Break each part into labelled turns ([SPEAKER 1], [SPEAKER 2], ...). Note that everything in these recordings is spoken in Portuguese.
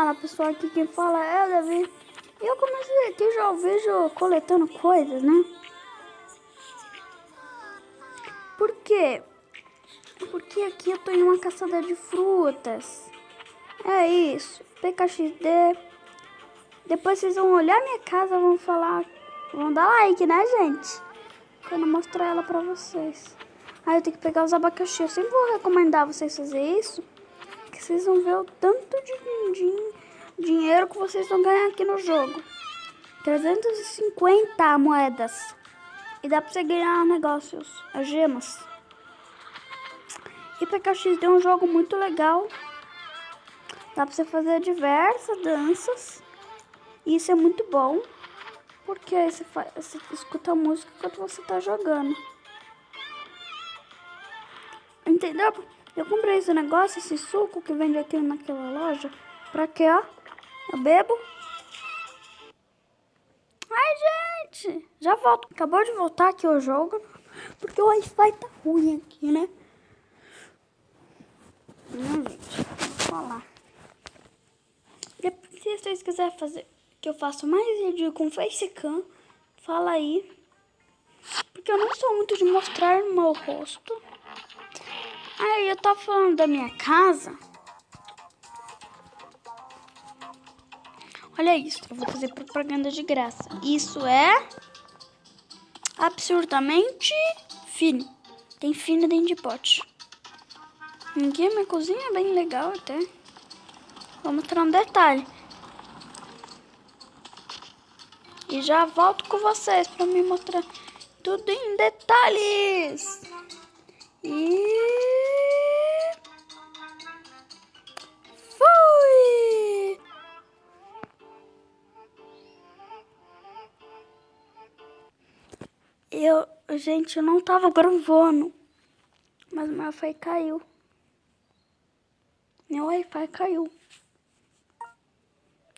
[SPEAKER 1] a pessoa aqui quem fala é o Davi. E eu comecei aqui, já vejo coletando coisas, né? Por quê? Porque aqui eu tô em uma caçada de frutas. É isso, PKXD. Depois vocês vão olhar minha casa, vão falar, vão dar like, né, gente? Quando eu mostrar ela pra vocês. Aí eu tenho que pegar os abacaxi. Eu sempre vou recomendar vocês fazer isso, que vocês vão ver o tanto de dinheiro que vocês vão ganhar aqui no jogo. 350 moedas. E dá pra você ganhar negócios, as gemas. E PKXD é um jogo muito legal. Dá pra você fazer diversas danças. E isso é muito bom. Porque aí você escuta a música enquanto você tá jogando. Entendeu? Eu comprei esse negócio, esse suco que vende aqui naquela loja. Pra quê, ó? Eu bebo. Ai, gente. Já volto. Acabou de voltar aqui o jogo. Porque o Wi-Fi tá ruim aqui, né? Gente. Vou falar. Se vocês quiserem fazer que eu faça mais vídeo com facecam, fala aí. Porque eu não sou muito de mostrar meu rosto. Aí eu tava falando da minha casa. Olha isso, eu vou fazer propaganda de graça. Isso é absurdamente fino. Tem fino dentro de pote. Aqui a minha cozinha é bem legal até. Vou mostrar um detalhe. E já volto com vocês para me mostrar tudo em detalhes. E fui! Gente, eu não tava gravando, mas meu Wi-Fi caiu. Meu Wi-Fi caiu.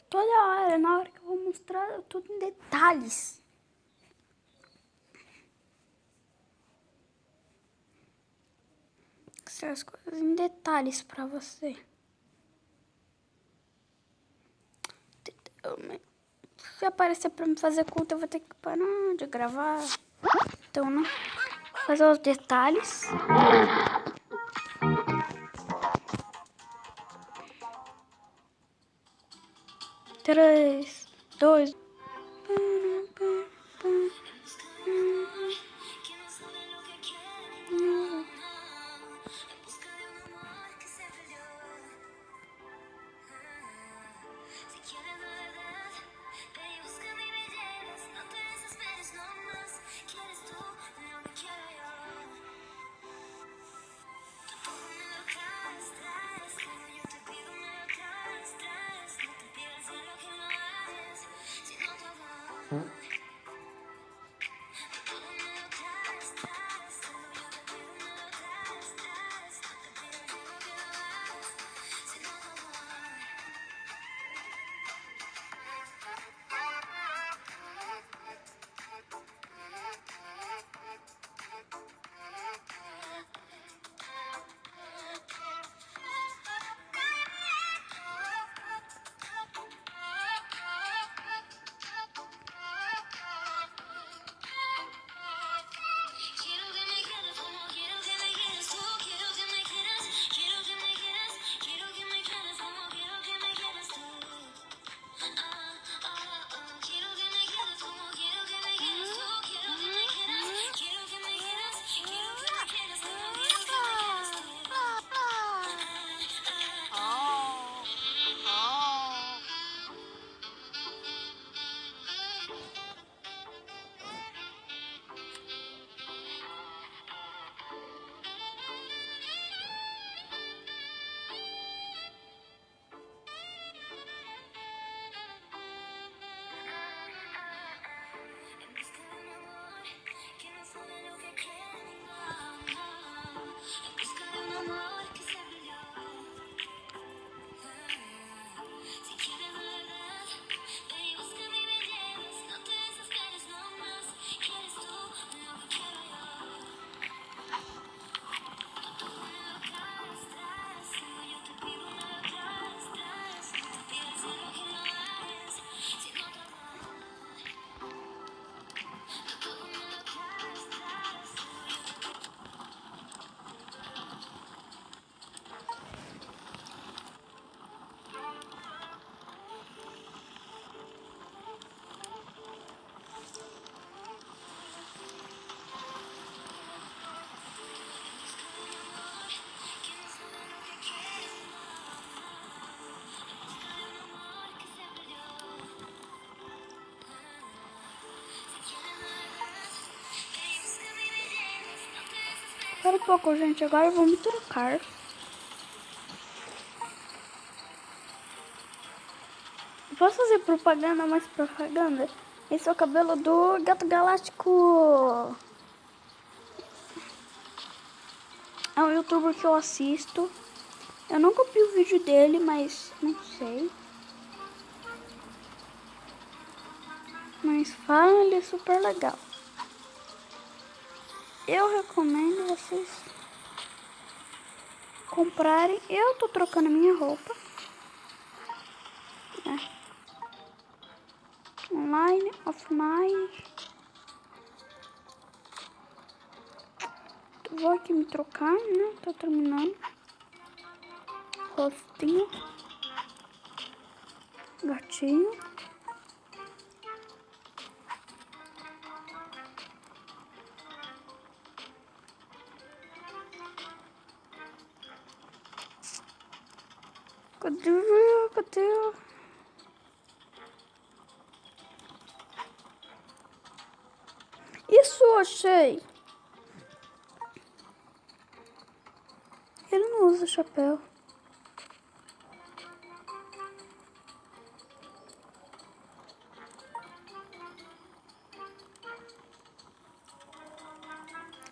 [SPEAKER 1] Toda hora, na hora que eu vou mostrar tudo em detalhes. Essas coisas em detalhes pra você. Se aparecer pra me fazer conta, eu vou ter que parar de gravar. Então, né? Fazer os detalhes. 3, 2. pouco, gente. Agora eu vou me trocar. Posso fazer propaganda, mais propaganda? Esse é o cabelo do Gato Galáctico. É um youtuber que eu assisto. Eu nunca vi o vídeo dele, mas não sei. Mas falam, ele é super legal. Eu recomendo vocês comprarem. Eu tô trocando minha roupa. Online, offline. Vou aqui me trocar, né? Tô terminando. Rostinho. Gatinho. Cadê? Isso, achei. Ele não usa chapéu.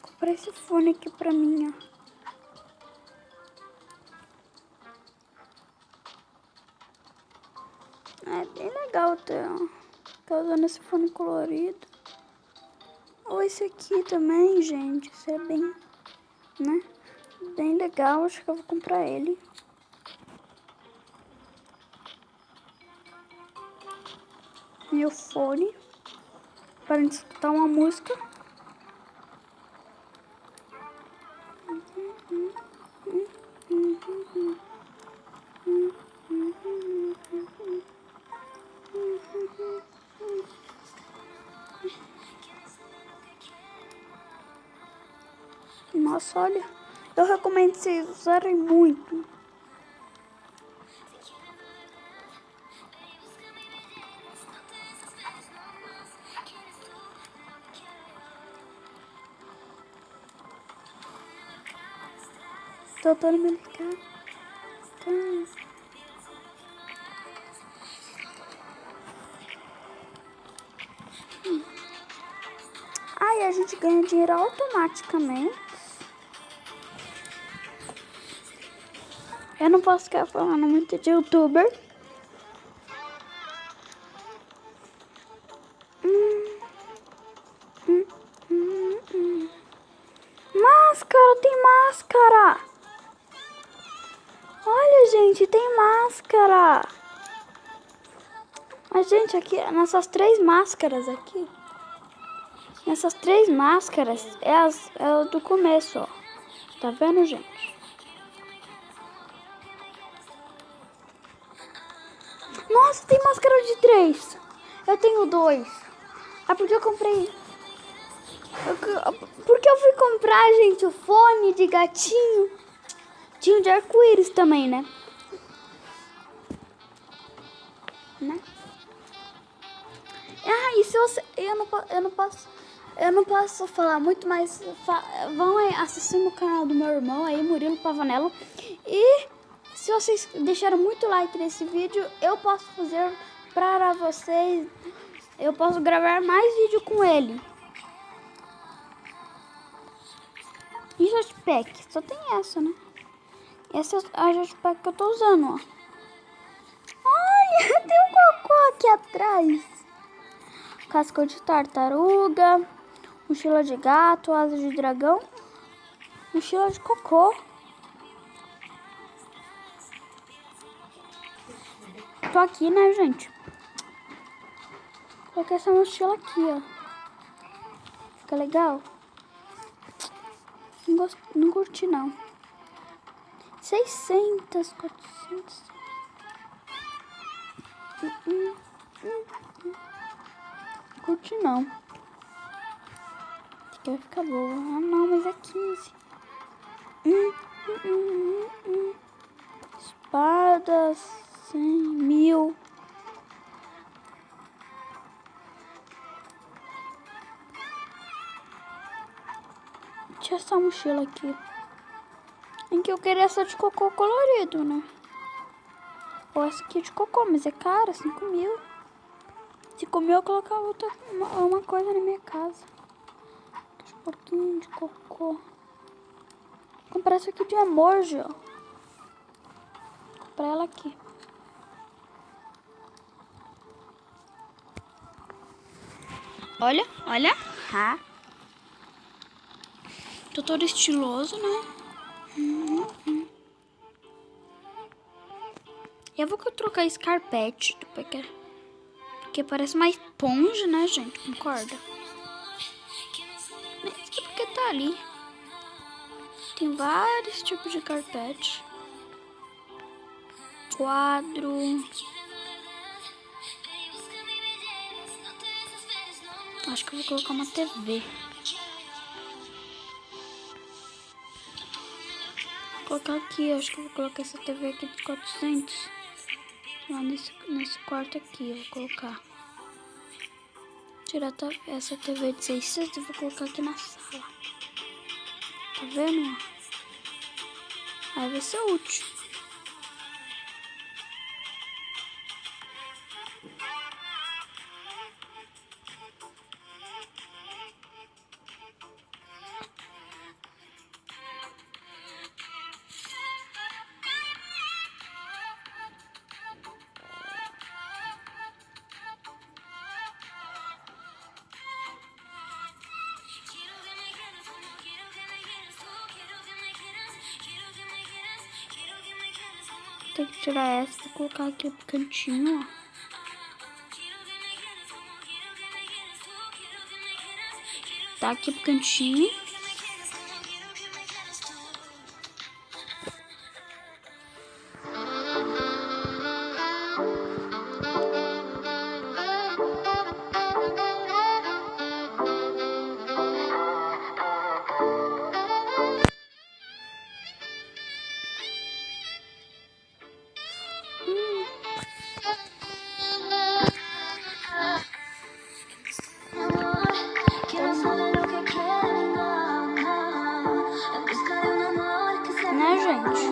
[SPEAKER 1] Comprei esse fone aqui pra mim, ó. É bem legal tá usando esse fone colorido. Ou esse aqui também, gente. Esse é bem, né? Bem legal. Acho que eu vou comprar ele. Meu fone. Para escutar uma música. Nossa, olha. Eu recomendo vocês usarem muito. Tô tentando me ligar. Aí a gente ganha dinheiro automaticamente. Eu não posso ficar falando muito de youtuber. Máscara, tem máscara. Olha, gente, tem máscara. Mas, gente, aqui, nessas 3 máscaras aqui. Nessas 3 máscaras é o do começo, ó. Tá vendo, gente? Nossa, tem máscara de 3. Eu tenho 2. É porque eu comprei. Porque eu fui comprar, gente, o fone de gatinho. Tinha um de arco-íris também, né? Ah, e se você... Eu não posso falar muito, mas vão assistir no canal do meu irmão aí, Murilo Pavanello. E se vocês deixaram muito like nesse vídeo, eu posso fazer para vocês... Eu posso gravar mais vídeo com ele. E jetpack? Só tem essa, né? Essa é a jetpack que eu tô usando, ó. Olha, tem um cocô aqui atrás. Casca de tartaruga, mochila de gato, asa de dragão, mochila de cocô. Tô aqui, né, gente? Coloquei essa mochila aqui, ó. Fica legal? Não curti, não. 600, 400. Curti, não. Acho que vai ficar boa. Ah, não, mas é 15. Espada, 100 mil. Just essa mochila aqui. Em que eu queria essa de cocô colorido, né? Ou essa aqui de cocô, mas é cara, 5 mil. 5 mil eu colocava uma coisa na minha casa. Um pouquinho de cocô. Vou comprar essa aqui de emoji, ó. Vou comprar ela aqui. Olha, olha. Ah. Tô todo estiloso, né? Eu vou trocar esse carpete, porque parece uma esponja, né, gente? Concorda? Isso porque tá ali. Tem vários tipos de carpete. Quadro. Acho que eu vou colocar uma TV. Vou colocar aqui, acho que eu vou colocar essa TV aqui de 400. Lá nesse quarto aqui, eu vou colocar. Tirar essa TV de 600 e vou colocar aqui na sala. Tá vendo? Aí vai ser útil. Tem que tirar essa pra colocar aqui pro cantinho, ó. Tá aqui pro cantinho. Né, gente?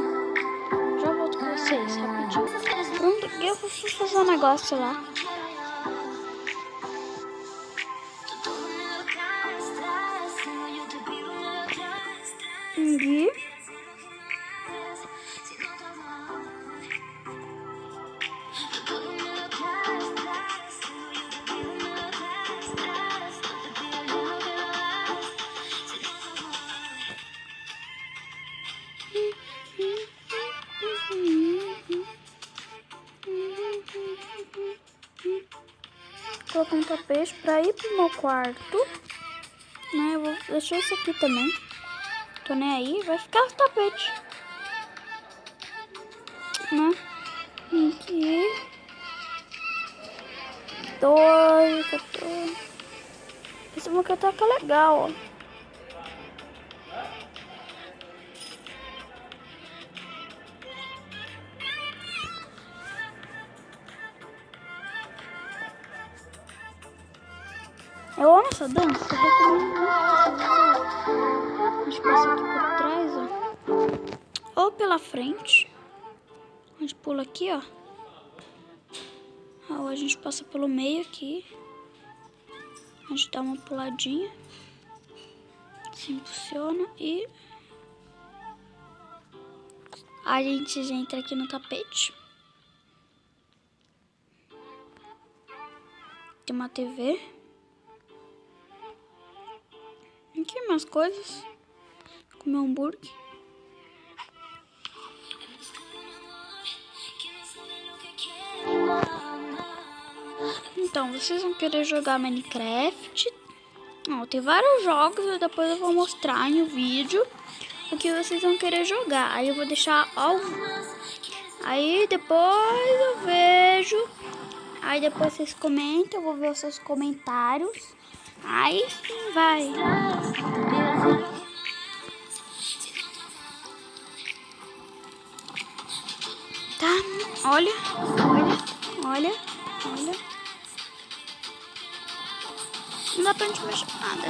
[SPEAKER 1] Já volto com vocês rapidinho. Pronto, eu vou fazer um negócio lá. E colocar um tapete pra ir pro meu quarto, né? Eu vou deixar isso aqui também. Tô nem aí, vai ficar o tapete, né? Aqui. 2, 14. Esse moqueta tá legal, ó. Eu amo essa dança, eu recomendo muito essa dança. A gente passa aqui por trás, ó. Ou pela frente. A gente pula aqui, ó. Ou a gente passa pelo meio aqui. A gente dá uma puladinha. Assim funciona. E a gente já entra aqui no tapete. Tem uma TV. Aqui mais coisas. Comer um hambúrguer. Então, vocês vão querer jogar Minecraft. Ó, tem vários jogos, e depois eu vou mostrar em um vídeo o que vocês vão querer jogar. Aí eu vou deixar ao... Aí depois eu vejo. Aí depois vocês comentam, eu vou ver os seus comentários. Aí sim vai. Tá, olha, olha, olha, olha. Não dá pra gente mexer nada.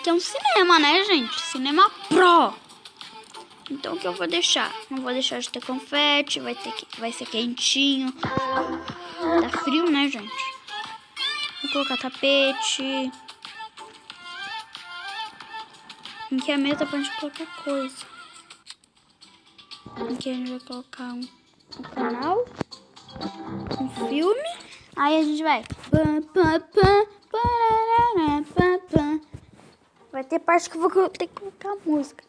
[SPEAKER 1] aqui é um cinema, né, gente? Cinema Pro. Então o que eu vou deixar? Não vou deixar de ter confete, vai ser quentinho. Tá frio, né, gente? Vou colocar tapete. Aqui é a mesa pra gente colocar coisa. Aqui a gente vai colocar um canal, um filme. Aí a gente vai. Vai ter parte que eu vou ter que colocar música.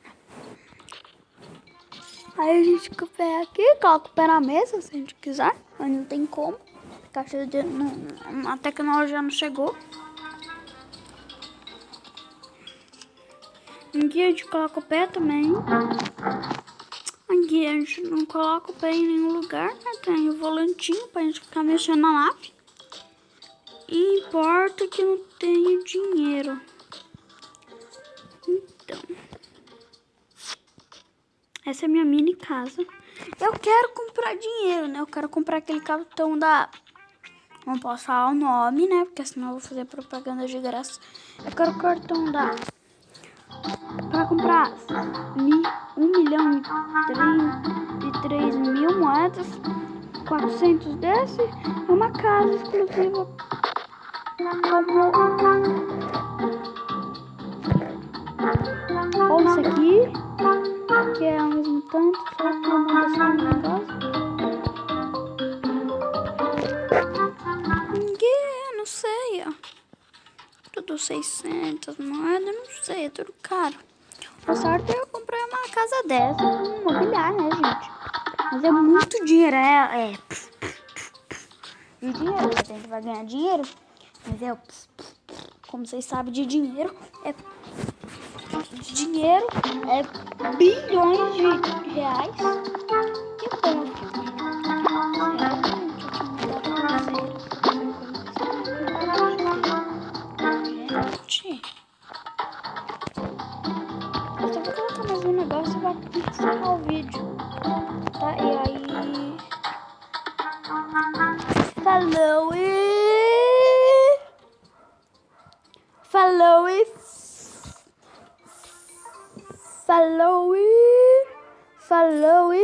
[SPEAKER 1] Aí a gente pega aqui, coloca o pé na mesa, se a gente quiser. Mas não tem como. A tecnologia não chegou. Aqui a gente coloca o pé também. Aqui a gente não coloca o pé em nenhum lugar, né? Tem o volantinho pra gente ficar mexendo na nave. E importa que não tenha dinheiro. Então, essa é a minha mini casa. Eu quero comprar dinheiro, né? Eu quero comprar aquele cartão da... Não posso falar o nome, né? Porque senão eu vou fazer propaganda de graça. Eu quero o cartão da... Para comprar 1.033.000 moedas, 400 desse e uma casa exclusiva como ou isso aqui, que é ao mesmo tanto, só que eu mando só um negócio. Eu não sei, ó. Tudo 600 moedas, não sei, é tudo caro. A sorte é eu comprar uma casa dessa, um mobiliar, né, gente? Mas é muito dinheiro, de dinheiro, a gente vai ganhar dinheiro, mas como vocês sabem, de dinheiro é bilhões de reais. Que bom. Gente, eu só vou colocar mais um negócio pra encerrar o vídeo, tá? E aí... Falou e